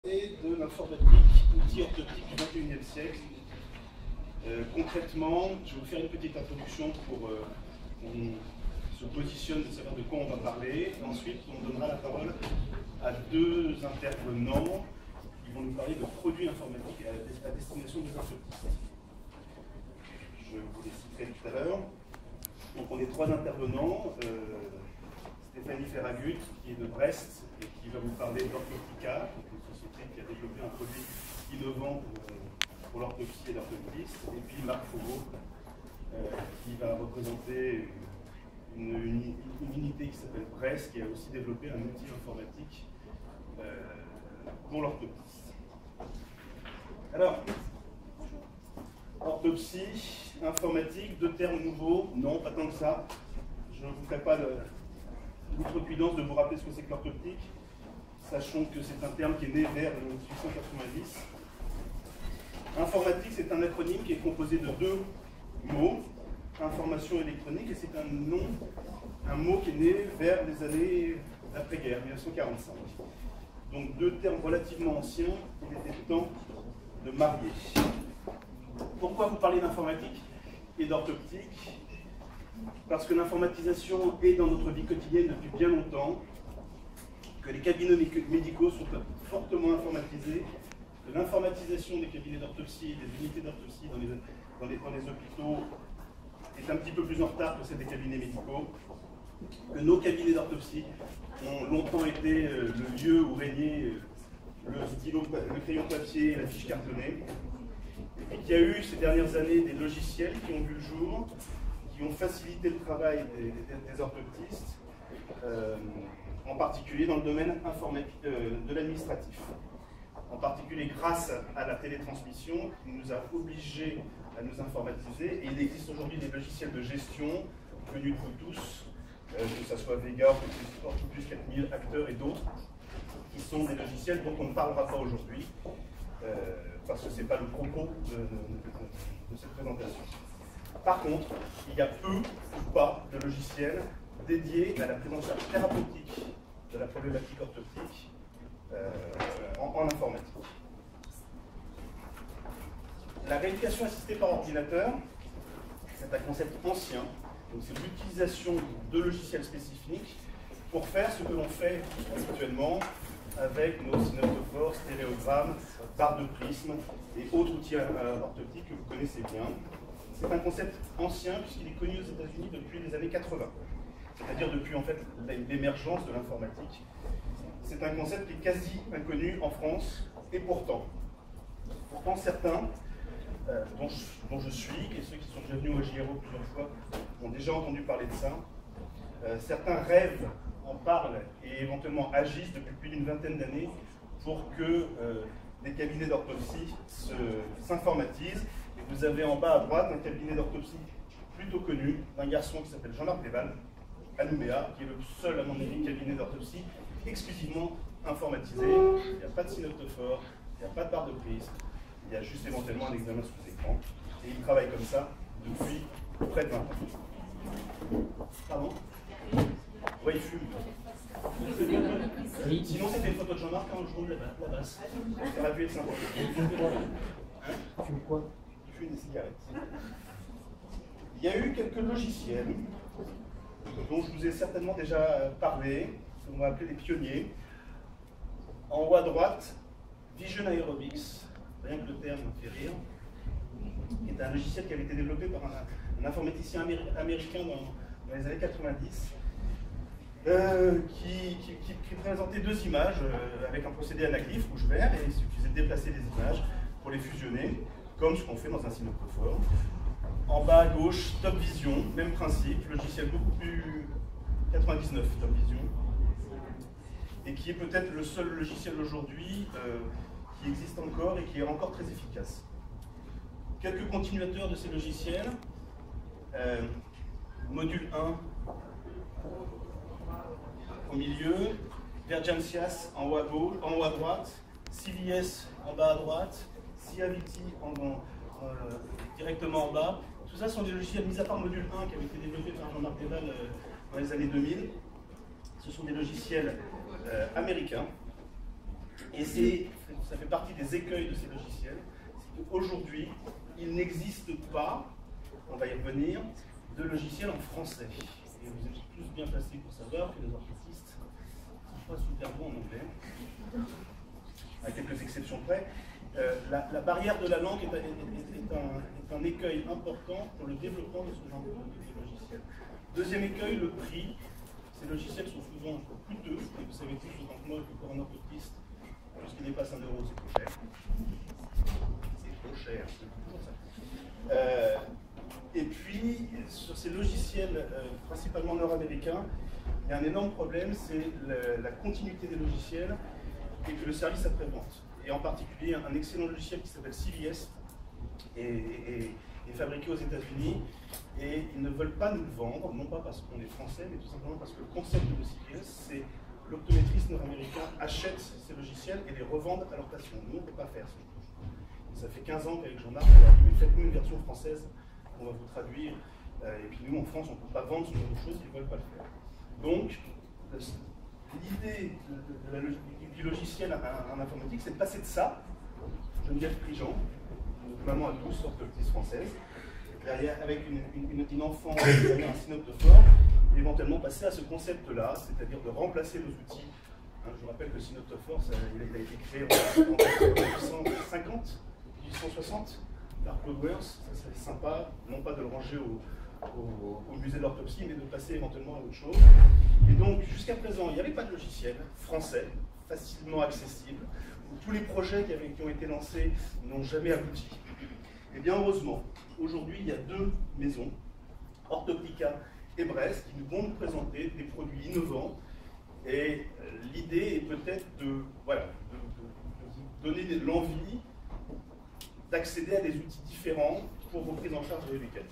Et de l'informatique, outil orthoptique du XXIe siècle. Concrètement, je vais vous faire une petite introduction pour qu'on se positionne, de savoir de quoi on va parler. Ensuite, on donnera la parole à deux intervenants qui vont nous parler de produits informatiques à destination des orthoptistes. Je vous les citerai tout à l'heure. Donc on est trois intervenants. Stéphanie Ferragut, qui est de Brest et qui va vous parler d'Orthoptica, une société qui a développé un produit innovant pour l'orthopsie et l'orthoptiste. Et puis Marc Fauveau, qui va représenter une unité qui s'appelle Brest, qui a aussi développé un outil informatique pour l'orthoptiste. Alors, orthopsie, informatique, deux termes nouveaux, non, pas tant que ça. Je ne vous ferai pas l'outrecuidance de vous rappeler ce que c'est que l'orthoptique, sachant que c'est un terme qui est né vers 1890. Informatique, c'est un acronyme qui est composé de deux mots, information électronique, et c'est un mot qui est né vers les années d'après-guerre, 1945. Donc deux termes relativement anciens, il était temps de marier. Pourquoi vous parlez d'informatique et d'orthoptique? Parce que l'informatisation est dans notre vie quotidienne depuis bien longtemps, que les cabinets médicaux sont fortement informatisés, que l'informatisation des cabinets d'orthopsie, des unités d'orthopsie dans les hôpitaux est un petit peu plus en retard que celle des cabinets médicaux, que nos cabinets d'orthopsie ont longtemps été le lieu où régnait le stylo, le crayon papier et la fiche cartonnée, et qu'il y a eu ces dernières années des logiciels qui ont vu le jour, qui ont facilité le travail des orthoptistes, en particulier dans le domaine de l'administratif. En particulier grâce à la télétransmission qui nous a obligés à nous informatiser. Et il existe aujourd'hui des logiciels de gestion connus de vous tous, que ce soit Vega, Orthoplus 4000, Acteur et d'autres, qui sont des logiciels dont on ne parlera pas aujourd'hui, parce que ce n'est pas le propos de cette présentation. Par contre, il y a peu ou pas de logiciels dédiés à la prise en charge thérapeutique de la problématique orthoptique en informatique. La rééducation assistée par ordinateur, c'est un concept ancien. C'est l'utilisation de logiciels spécifiques pour faire ce que l'on fait habituellement avec nos cinématophores, stéréogrammes, barres de prisme et autres outils orthoptiques que vous connaissez bien. C'est un concept ancien puisqu'il est connu aux États-Unis depuis les années 80, c'est-à-dire depuis en fait l'émergence de l'informatique. C'est un concept qui est quasi inconnu en France, et pourtant certains, dont je suis, et ceux qui sont déjà venus au JRO plusieurs fois, ont déjà entendu parler de ça. Certains rêvent, en parlent et éventuellement agissent depuis plus d'une vingtaine d'années pour que les cabinets d'orthopsie s'informatisent. Et vous avez en bas à droite un cabinet d'orthopsie plutôt connu, d'un garçon qui s'appelle Jean-Marc Déval, à Nouméa, qui est le seul, à mon avis, cabinet d'orthopsie exclusivement informatisé. Il n'y a pas de cinématophore, il n'y a pas de barre de prise, il y a juste éventuellement un examen sous écran. Et il travaille comme ça depuis près de 20 ans. Pardon? Oui, il fume. Sinon, c'était une photo de Jean-Marc quand je roule la basse. Ça aurait pu être sympa. Il fume quoi? Il fume des cigarettes. Il y a eu quelques logiciels dont je vous ai certainement déjà parlé, qu'on va appeler des pionniers. En haut à droite, Vision Aerobics, rien que le terme fait rire, est un logiciel qui avait été développé par un informaticien américain dans les années 90, qui présentait deux images avec un procédé anaglyphe, rouge-vert, et il suffisait de déplacer les images pour les fusionner, comme ce qu'on fait dans un cinématophore. En bas à gauche, Top Vision, même principe, logiciel beaucoup plus 99, Top Vision, et qui est peut-être le seul logiciel aujourd'hui qui existe encore et qui est encore très efficace. Quelques continuateurs de ces logiciels. Module 1 au milieu, Vergencias en haut à droite, CVS en bas à droite, Ciaviti directement en bas. Tout ça sont des logiciels, mis à part Module 1 qui avait été développé par Jean-Marc Déval dans les années 2000. Ce sont des logiciels américains. Et c'est ça fait partie des écueils de ces logiciels, c'est qu'aujourd'hui, il n'existe pas, on va y revenir, de logiciel en français. Et vous êtes tous bien placés pour savoir que les orthoptistes ne sont pas super bons en anglais, à quelques exceptions près. La barrière de la langue est un écueil important pour le développement de ce genre de logiciel. Deuxième écueil, le prix. Ces logiciels sont souvent coûteux, et vous savez tous autant que moi que pour un orthoptiste, tout ce qui dépasse 1 euro, c'est trop cher. C'est trop cher, c'est toujours ça. Et puis, sur ces logiciels principalement nord-américains, il y a un énorme problème, c'est la continuité des logiciels et que le service après-vente. Et en particulier, un excellent logiciel qui s'appelle CVS est fabriqué aux États-Unis et ils ne veulent pas nous le vendre, non pas parce qu'on est français, mais tout simplement parce que le concept de CVS, c'est l'optométriste nord-américain achète ces logiciels et les revendent à leurs patients. Nous, on ne peut pas faire ça. Ça fait 15 ans qu'avec Jean-Marc, on a dit, faites-nous une version française, on va vous traduire. Et puis nous, en France, on ne peut pas vendre ce genre de choses, ils ne veulent pas le faire. Donc, l'idée du logiciel en informatique, c'est de passer de ça, Geneviève Prigent, maman à tous, orthoptiste française, derrière, avec une enfant qui avait un synoptophore, et éventuellement passer à ce concept-là, c'est-à-dire de remplacer nos outils. Hein, je vous rappelle que le synoptophore, il a été créé en 1850, 1860, par Claude Wers. Ça serait sympa, non pas de le ranger au musée de l'orthopsie, mais de passer éventuellement à autre chose. Et donc, jusqu'à présent, il n'y avait pas de logiciel français, facilement accessible, où tous les projets qui ont été lancés n'ont jamais abouti. Et bien heureusement, aujourd'hui, il y a 2 maisons, Orthoptica et Brest, qui vont nous présenter des produits innovants. Et l'idée est peut-être de vous donner l'envie d'accéder à des outils différents pour vos prises en charge éducatives.